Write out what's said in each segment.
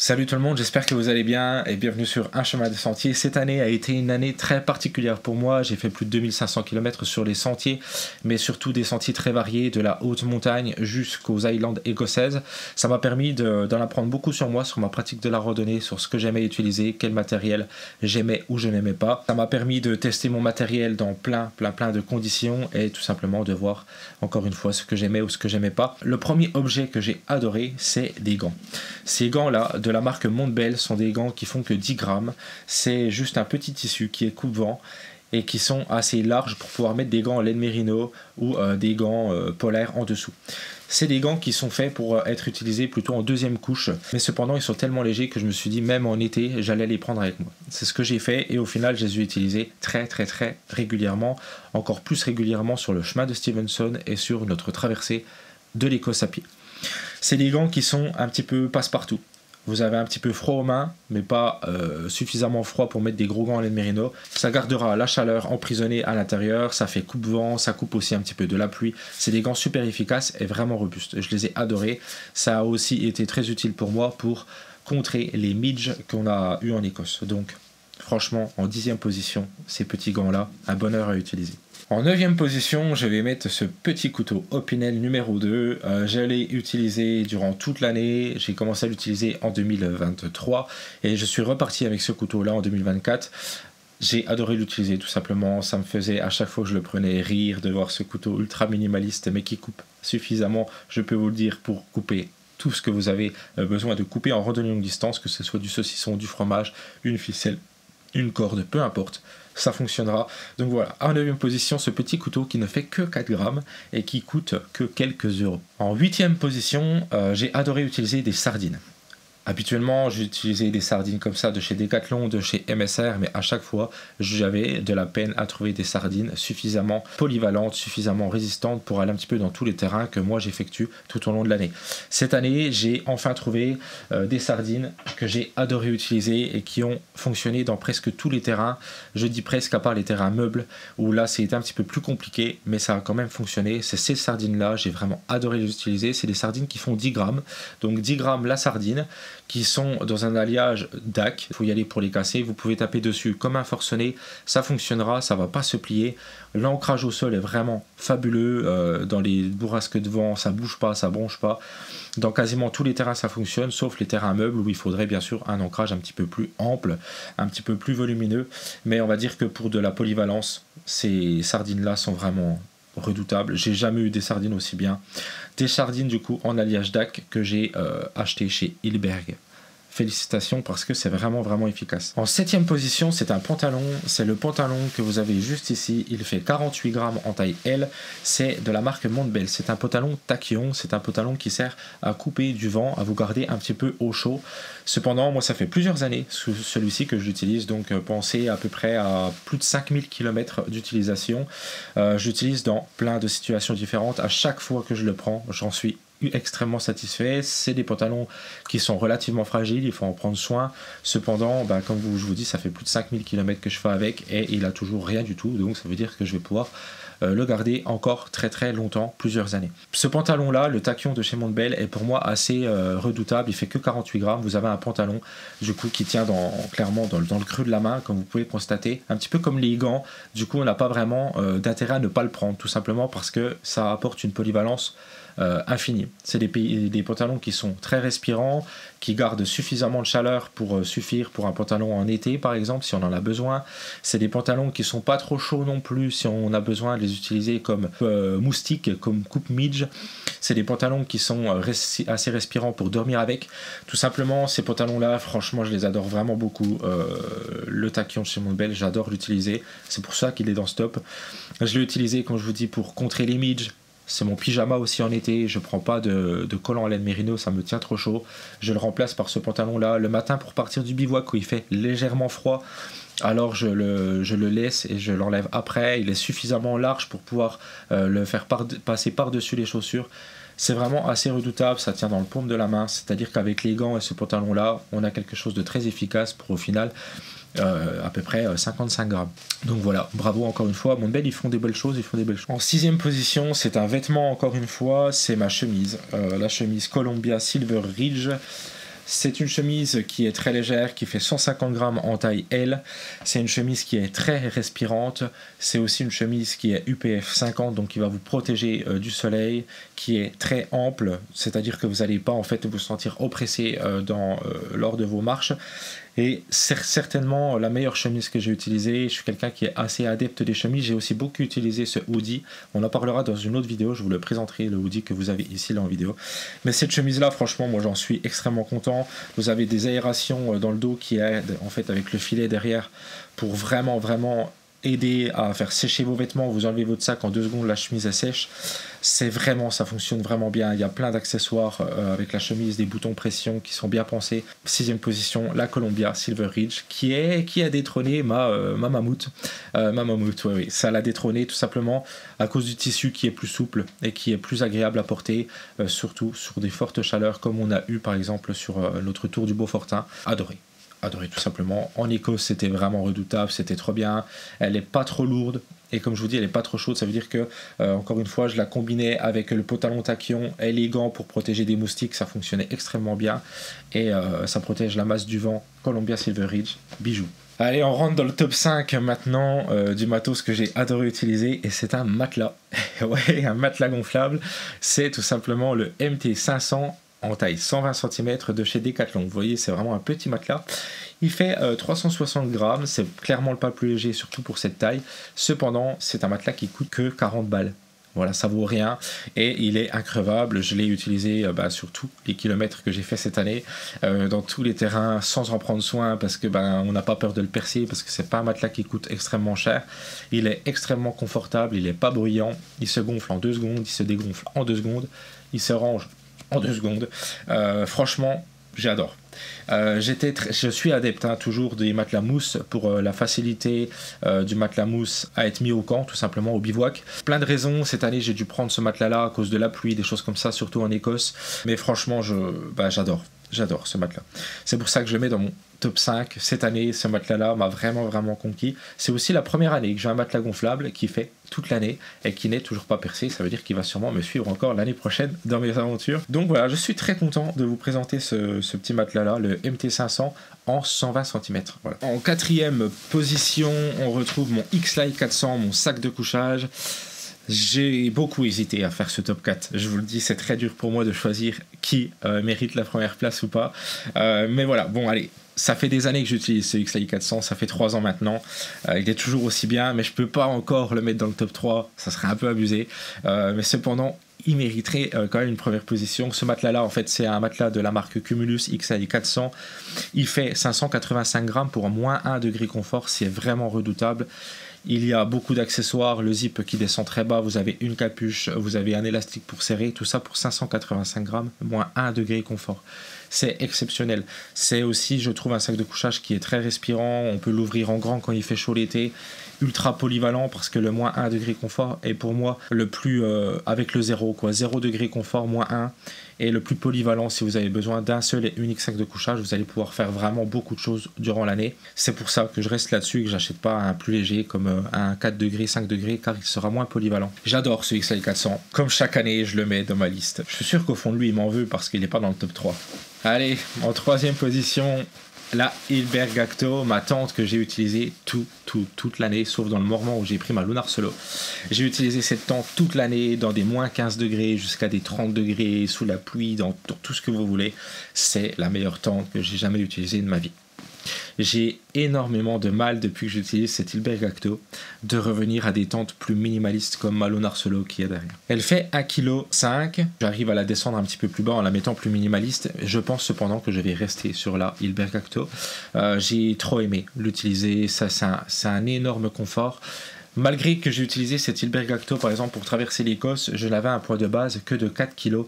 Salut tout le monde, j'espère que vous allez bien et bienvenue sur Un chemin des sentiers. Cette année a été une année très particulière pour moi. J'ai fait plus de 2500 km sur les sentiers, mais surtout des sentiers très variés, de la haute montagne jusqu'aux Highlands écossaises. Ça m'a permis d'en apprendre beaucoup sur moi, sur ma pratique de la randonnée, sur ce que j'aimais utiliser, quel matériel j'aimais ou je n'aimais pas. Ça m'a permis de tester mon matériel dans plein de conditions et tout simplement de voir encore une fois ce que j'aimais ou ce que j'aimais pas. Le premier objet que j'ai adoré, c'est des gants. Ces gants-là, de la marque Montbell, sont des gants qui font que 10 grammes. C'est juste un petit tissu qui est coupe-vent et qui sont assez larges pour pouvoir mettre des gants en laine mérino ou des gants polaires en dessous. C'est des gants qui sont faits pour être utilisés plutôt en deuxième couche, mais cependant ils sont tellement légers que je me suis dit même en été j'allais les prendre avec moi. C'est ce que j'ai fait et au final je les ai utilisés très régulièrement, encore plus régulièrement sur le chemin de Stevenson et sur notre traversée de l'Écosse à pied. C'est des gants qui sont un petit peu passe-partout. Vous avez un petit peu froid aux mains, mais pas suffisamment froid pour mettre des gros gants en laine mérino. Ça gardera la chaleur emprisonnée à l'intérieur, ça fait coupe-vent, ça coupe aussi un petit peu de la pluie. C'est des gants super efficaces et vraiment robustes. Je les ai adorés. Ça a aussi été très utile pour moi pour contrer les midges qu'on a eu en Écosse. Donc franchement, en 10e position, ces petits gants-là, un bonheur à utiliser. En 9e position, je vais mettre ce petit couteau Opinel numéro 2. Je l'ai utilisé durant toute l'année. J'ai commencé à l'utiliser en 2023 et je suis reparti avec ce couteau-là en 2024. J'ai adoré l'utiliser tout simplement. Ça me faisait à chaque fois que je le prenais rire de voir ce couteau ultra minimaliste mais qui coupe suffisamment, je peux vous le dire, pour couper tout ce que vous avez besoin de couper en randonnée longue distance, que ce soit du saucisson, du fromage, une ficelle, une corde, peu importe, ça fonctionnera. Donc voilà, en 9e position, ce petit couteau qui ne fait que 4 grammes et qui coûte que quelques euros. En 8e position, j'ai adoré utiliser des sardines. Habituellement, j'utilisais des sardines comme ça de chez Decathlon, de chez MSR, mais à chaque fois, j'avais de la peine à trouver des sardines suffisamment polyvalentes, suffisamment résistantes pour aller un petit peu dans tous les terrains que moi j'effectue tout au long de l'année. Cette année, j'ai enfin trouvé des sardines que j'ai adoré utiliser et qui ont fonctionné dans presque tous les terrains. Je dis presque à part les terrains meubles, où là c'était un petit peu plus compliqué, mais ça a quand même fonctionné. C'est ces sardines-là, j'ai vraiment adoré les utiliser. C'est des sardines qui font 10 grammes, donc 10 grammes la sardine, qui sont dans un alliage DAC. Il faut y aller pour les casser. Vous pouvez taper dessus comme un forcené, ça fonctionnera, ça va pas se plier. L'ancrage au sol est vraiment fabuleux. Dans les bourrasques de vent, ça bouge pas, ça bronche pas. Dans quasiment tous les terrains, ça fonctionne, sauf les terrains meubles où il faudrait bien sûr un ancrage un petit peu plus ample, un petit peu plus volumineux. Mais on va dire que pour de la polyvalence, ces sardines-là sont vraiment redoutable. J'ai jamais eu des sardines aussi bien. Des sardines du coup en alliage DAC que j'ai acheté chez Hilberg. Félicitations parce que c'est vraiment efficace. En 7e position, c'est un pantalon. C'est le pantalon que vous avez juste ici. Il fait 48 grammes en taille L. C'est de la marque Montbell. C'est un pantalon tachyon. C'est un pantalon qui sert à couper du vent, à vous garder un petit peu au chaud. Cependant, moi, ça fait plusieurs années sous celui-ci que j'utilise. Donc, pensez à peu près à plus de 5000 km d'utilisation. J'utilise dans plein de situations différentes. À chaque fois que je le prends, j'en suis extrêmement satisfait. C'est des pantalons qui sont relativement fragiles, il faut en prendre soin. Cependant, comme je vous dis, ça fait plus de 5000 km que je fais avec et il a toujours rien du tout, donc ça veut dire que je vais pouvoir le garder encore très longtemps, plusieurs années. Ce pantalon là, le tachyon de chez Montbell, est pour moi assez redoutable. Il fait que 48 grammes. Vous avez un pantalon du coup qui tient clairement dans le creux de la main, comme vous pouvez constater, un petit peu comme les gants. Du coup on n'a pas vraiment d'intérêt à ne pas le prendre, tout simplement parce que ça apporte une polyvalence infini. C'est des pantalons qui sont très respirants, qui gardent suffisamment de chaleur pour suffire pour un pantalon en été par exemple si on en a besoin. C'est des pantalons qui sont pas trop chauds non plus si on a besoin de les utiliser comme moustiques, comme coupe-midge. C'est des pantalons qui sont assez respirants pour dormir avec. Tout simplement, ces pantalons là, franchement je les adore vraiment beaucoup. Le tachyon chez Montbell, j'adore l'utiliser, c'est pour ça qu'il est dans ce top. Je l'ai utilisé, comme je vous dis, pour contrer les midges. C'est mon pyjama aussi en été, je prends pas de collant en laine mérino, ça me tient trop chaud. Je le remplace par ce pantalon là le matin pour partir du bivouac où il fait légèrement froid. Alors je le laisse et je l'enlève après. Il est suffisamment large pour pouvoir le faire passer par-dessus les chaussures. C'est vraiment assez redoutable, ça tient dans le paume de la main. C'est-à-dire qu'avec les gants et ce pantalon là, on a quelque chose de très efficace pour au final à peu près 55 grammes. Donc voilà, bravo encore une fois. Montbell, ils font des belles choses, En 6e position, c'est un vêtement encore une fois, c'est ma chemise. La chemise Columbia Silver Ridge. C'est une chemise qui est très légère, qui fait 150 grammes en taille L. C'est une chemise qui est très respirante. C'est aussi une chemise qui est UPF 50, donc qui va vous protéger du soleil, qui est très ample, c'est-à-dire que vous n'allez pas en fait vous sentir oppressé lors de vos marches. Et c'est certainement la meilleure chemise que j'ai utilisée. Je suis quelqu'un qui est assez adepte des chemises. J'ai aussi beaucoup utilisé ce hoodie. On en parlera dans une autre vidéo. Je vous le présenterai, le hoodie que vous avez ici là en vidéo. Mais cette chemise-là, franchement, moi j'en suis extrêmement content. Vous avez des aérations dans le dos qui aident en fait avec le filet derrière pour vraiment aider à faire sécher vos vêtements. Vous enlevez votre sac en 2 secondes, la chemise est sèche. Ça fonctionne vraiment bien. Il y a plein d'accessoires avec la chemise, des boutons pression qui sont bien pensés. 6e position, la Columbia Silver Ridge qui a détrôné ma mammouth. Oui. Ça l'a détrôné tout simplement à cause du tissu qui est plus souple et qui est plus agréable à porter, surtout sur des fortes chaleurs comme on a eu par exemple sur notre tour du Beaufortin. Adoré tout simplement. En Écosse, c'était vraiment redoutable, c'était trop bien. Elle n'est pas trop lourde et comme je vous dis, elle n'est pas trop chaude. Ça veut dire que, encore une fois, je la combinais avec le pantalon tachyon élégant pour protéger des moustiques. Ça fonctionnait extrêmement bien et ça protège la masse du vent. Columbia Silver Ridge, bijou. Allez, on rentre dans le top 5 maintenant du matos que j'ai adoré utiliser et c'est un matelas. Ouais, un matelas gonflable. C'est tout simplement le MT500 en taille 120 cm de chez Decathlon. Vous voyez, c'est vraiment un petit matelas. Il fait 360 grammes, c'est clairement le pas plus léger, surtout pour cette taille. Cependant, c'est un matelas qui coûte que 40 balles. Voilà, ça vaut rien et il est increvable. Je l'ai utilisé sur tous les kilomètres que j'ai fait cette année, dans tous les terrains, sans en prendre soin parce que on n'a pas peur de le percer parce que c'est pas un matelas qui coûte extrêmement cher. Il est extrêmement confortable, il est pas bruyant, il se gonfle en 2 secondes, il se dégonfle en 2 secondes, il se range en 2 secondes. Franchement, j'adore. Je suis adepte toujours des matelas mousse pour la facilité du matelas mousse à être mis au camp, tout simplement au bivouac. Plein de raisons, cette année j'ai dû prendre ce matelas là à cause de la pluie, des choses comme ça, surtout en Écosse, mais franchement j'adore ce matelas. C'est pour ça que je le mets dans mon top 5. Cette année, ce matelas-là m'a vraiment conquis. C'est aussi la première année que j'ai un matelas gonflable qui fait toute l'année et qui n'est toujours pas percé. Ça veut dire qu'il va sûrement me suivre encore l'année prochaine dans mes aventures. Donc voilà, je suis très content de vous présenter ce petit matelas-là, le MT500 en 120 cm. Voilà. En 4e position, on retrouve mon X-Lite 400, mon sac de couchage. J'ai beaucoup hésité à faire ce top 4. Je vous le dis, c'est très dur pour moi de choisir qui mérite la première place ou pas. Mais voilà, bon allez. Ça fait des années que j'utilise ce X-Lite 400, ça fait 3 ans maintenant. Il est toujours aussi bien, mais je peux pas encore le mettre dans le top 3, ça serait un peu abusé. Mais cependant, il mériterait quand même une première position. Ce matelas-là, en fait, c'est un matelas de la marque Cumulus X-Lite 400. Il fait 585 grammes pour moins 1 degré confort, c'est vraiment redoutable. Il y a beaucoup d'accessoires, le zip qui descend très bas, vous avez une capuche, vous avez un élastique pour serrer, tout ça pour 585 grammes, moins 1 degré confort. C'est exceptionnel. C'est aussi, je trouve, un sac de couchage qui est très respirant, on peut l'ouvrir en grand quand il fait chaud l'été, ultra polyvalent parce que le moins 1 degré confort est pour moi le plus, avec le 0 degré confort, moins 1, et le plus polyvalent. Si vous avez besoin d'un seul et unique sac de couchage, vous allez pouvoir faire vraiment beaucoup de choses durant l'année. C'est pour ça que je reste là-dessus et que j'achète pas un plus léger comme un 4 degrés, 5 degrés, car il sera moins polyvalent. J'adore ce X-Lite 400. Comme chaque année, je le mets dans ma liste. Je suis sûr qu'au fond de lui, il m'en veut parce qu'il n'est pas dans le top 3. Allez, en 3e position, la Hilberg-Acto, ma tente que j'ai utilisée toute l'année, sauf dans le moment où j'ai pris ma Lunar Solo. J'ai utilisé cette tente toute l'année, dans des moins 15 degrés jusqu'à des 30 degrés, sous la pluie, dans tout ce que vous voulez. C'est la meilleure tente que j'ai jamais utilisée de ma vie. J'ai énormément de mal depuis que j'utilise cette Hilberg-Acto de revenir à des tentes plus minimalistes comme ma Lunar Solo qui est derrière. Elle fait 1,5 kg. J'arrive à la descendre un petit peu plus bas en la mettant plus minimaliste. Je pense cependant que je vais rester sur la Hilberg-Acto. J'ai trop aimé l'utiliser. C'est un énorme confort. Malgré que j'ai utilisé cette Hilberg-Acto par exemple pour traverser l'Écosse, je n'avais un poids de base que de 4,3 kg.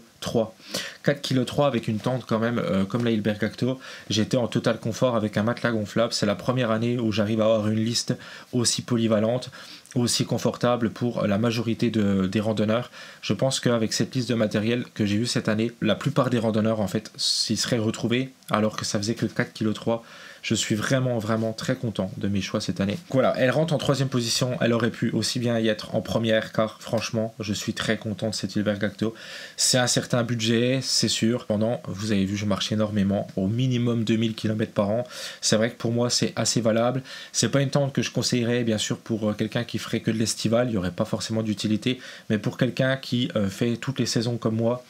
4,3 kg avec une tente quand même comme la Hilberg-Acto. J'étais en total confort avec un matelas gonflable. C'est la première année où j'arrive à avoir une liste aussi polyvalente, aussi confortable pour la majorité des randonneurs. Je pense qu'avec cette liste de matériel que j'ai eu cette année, la plupart des randonneurs en fait s'y seraient retrouvés alors que ça faisait que 4,3 kg. Je suis vraiment très content de mes choix cette année. Voilà, elle rentre en 3e position. Elle aurait pu aussi bien y être en première car franchement, je suis très content de cette Hilberg-Acto. C'est un certain budget, c'est sûr. Pendant, vous avez vu, je marche énormément, au minimum 2000 km par an. C'est vrai que pour moi, c'est assez valable. C'est pas une tente que je conseillerais, bien sûr, pour quelqu'un qui ferait que de l'estival. Il n'y aurait pas forcément d'utilité. Mais pour quelqu'un qui fait toutes les saisons comme moi,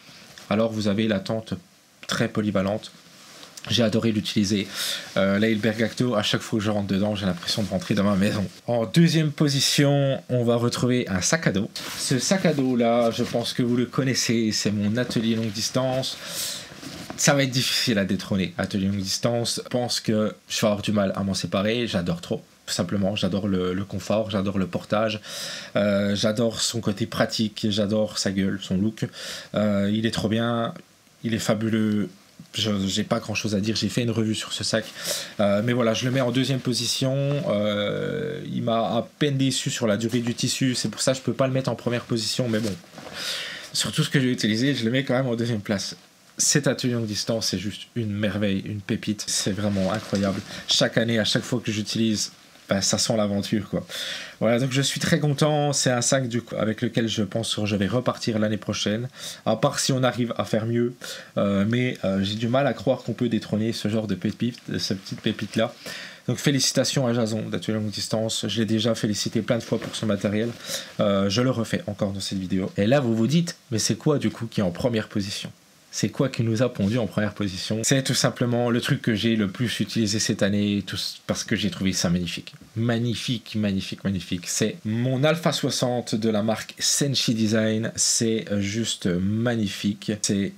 alors vous avez la tente très polyvalente. J'ai adoré l'utiliser. Là, il Bergacto, à chaque fois que je rentre dedans, j'ai l'impression de rentrer dans ma maison. En deuxième position, on va retrouver un sac à dos. Ce sac à dos là, je pense que vous le connaissez, c'est mon atelier longue distance. Ça va être difficile à détrôner, atelier longue distance. Je pense que je vais avoir du mal à m'en séparer, j'adore trop. Tout simplement, j'adore le confort, j'adore le portage, j'adore son côté pratique, j'adore sa gueule, son look. Il est trop bien, il est fabuleux. J'ai pas grand chose à dire, j'ai fait une revue sur ce sac, mais voilà, je le mets en deuxième position. Il m'a à peine déçu sur la durée du tissu, c'est pour ça que je peux pas le mettre en première position, mais bon, sur tout ce que j'ai utilisé, je le mets quand même en deuxième place. Cet atelier longue distance, c'est juste une merveille, une pépite, c'est vraiment incroyable. Chaque année, à chaque fois que j'utilise, ben, ça sent l'aventure, quoi. Voilà, donc je suis très content. C'est un sac avec lequel je pense que je vais repartir l'année prochaine, à part si on arrive à faire mieux, mais j'ai du mal à croire qu'on peut détrôner ce genre de pépite, cette petite pépite là. Donc félicitations à Jason d'Atelier longue distance, je l'ai déjà félicité plein de fois pour ce matériel, je le refais encore dans cette vidéo. Et là vous vous dites, mais c'est quoi du coup qui est en première position ? C'est quoi qui nous a pondu en première position? C'est tout simplement le truc que j'ai le plus utilisé cette année, parce que j'ai trouvé ça magnifique. Magnifique, magnifique, magnifique. C'est mon Alpha 60 de la marque Senshi Design. C'est juste magnifique. C'est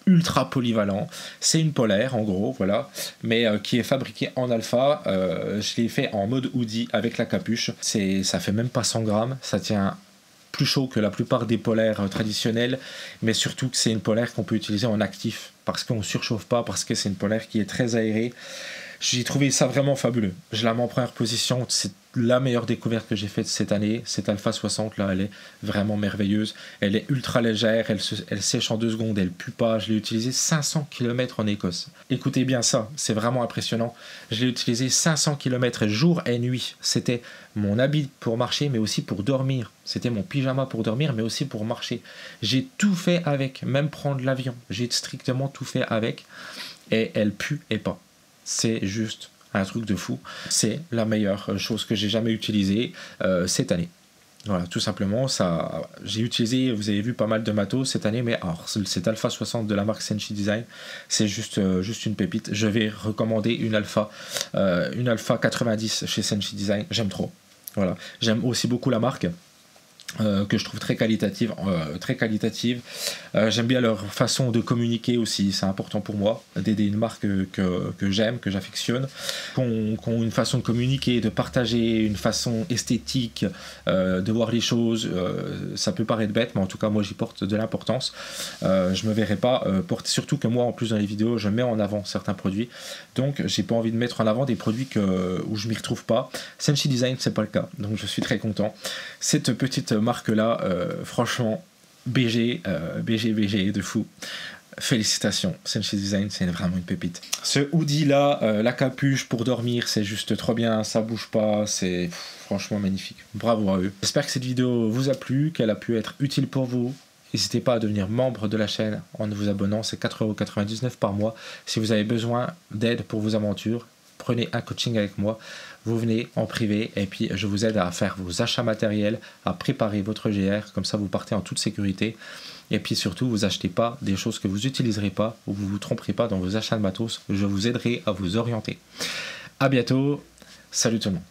ultra polyvalent. C'est une polaire en gros, voilà, mais qui est fabriquée en alpha. Je l'ai fait en mode hoodie avec la capuche. Ça fait même pas 100 grammes. Ça tient plus chaud que la plupart des polaires traditionnelles, mais surtout que c'est une polaire qu'on peut utiliser en actif parce qu'on ne surchauffe pas, parce que c'est une polaire qui est très aérée. J'ai trouvé ça vraiment fabuleux. Je la mets en première position. C'est la meilleure découverte que j'ai faite cette année. Cette Alpha 60 là, elle est vraiment merveilleuse. Elle est ultra légère, elle sèche en 2 secondes, elle pue pas. Je l'ai utilisée 500 km en Écosse. Écoutez bien ça, c'est vraiment impressionnant. Je l'ai utilisée 500 km jour et nuit. C'était mon habit pour marcher, mais aussi pour dormir. C'était mon pyjama pour dormir, mais aussi pour marcher. J'ai tout fait avec, même prendre l'avion. J'ai strictement tout fait avec. Et elle pue et pas. C'est juste un truc de fou. C'est la meilleure chose que j'ai jamais utilisée cette année. Voilà, tout simplement, ça, j'ai utilisé, vous avez vu, pas mal de matos cette année, mais alors, cet Alpha 60 de la marque Senshi Design, c'est juste une pépite. Je vais recommander une Alpha 90 chez Senshi Design. J'aime trop. Voilà. J'aime aussi beaucoup la marque. Que je trouve très qualitative. J'aime bien leur façon de communiquer aussi, c'est important pour moi d'aider une marque que j'aime, que j'affectionne, qui ont une façon de communiquer, de partager, une façon esthétique de voir les choses. Ça peut paraître bête, mais en tout cas moi j'y porte de l'importance. Je me verrai pas porter, surtout que moi en plus dans les vidéos je mets en avant certains produits, donc j'ai pas envie de mettre en avant des produits où je m'y retrouve pas. Senshi Design c'est pas le cas, donc je suis très content. Cette petite marque là, franchement BG de fou. Félicitations, Senshi Design, c'est vraiment une pépite. Ce hoodie là, la capuche pour dormir, c'est juste trop bien, ça bouge pas, c'est franchement magnifique. Bravo à eux. J'espère que cette vidéo vous a plu, qu'elle a pu être utile pour vous. N'hésitez pas à devenir membre de la chaîne en vous abonnant, c'est 4,99 € par mois. Si vous avez besoin d'aide pour vos aventures, prenez un coaching avec moi, vous venez en privé et puis je vous aide à faire vos achats matériels, à préparer votre GR, comme ça vous partez en toute sécurité. Et puis surtout, vous achetez pas des choses que vous n'utiliserez pas ou vous vous tromperez pas dans vos achats de matos. Je vous aiderai à vous orienter. À bientôt. Salut tout le monde.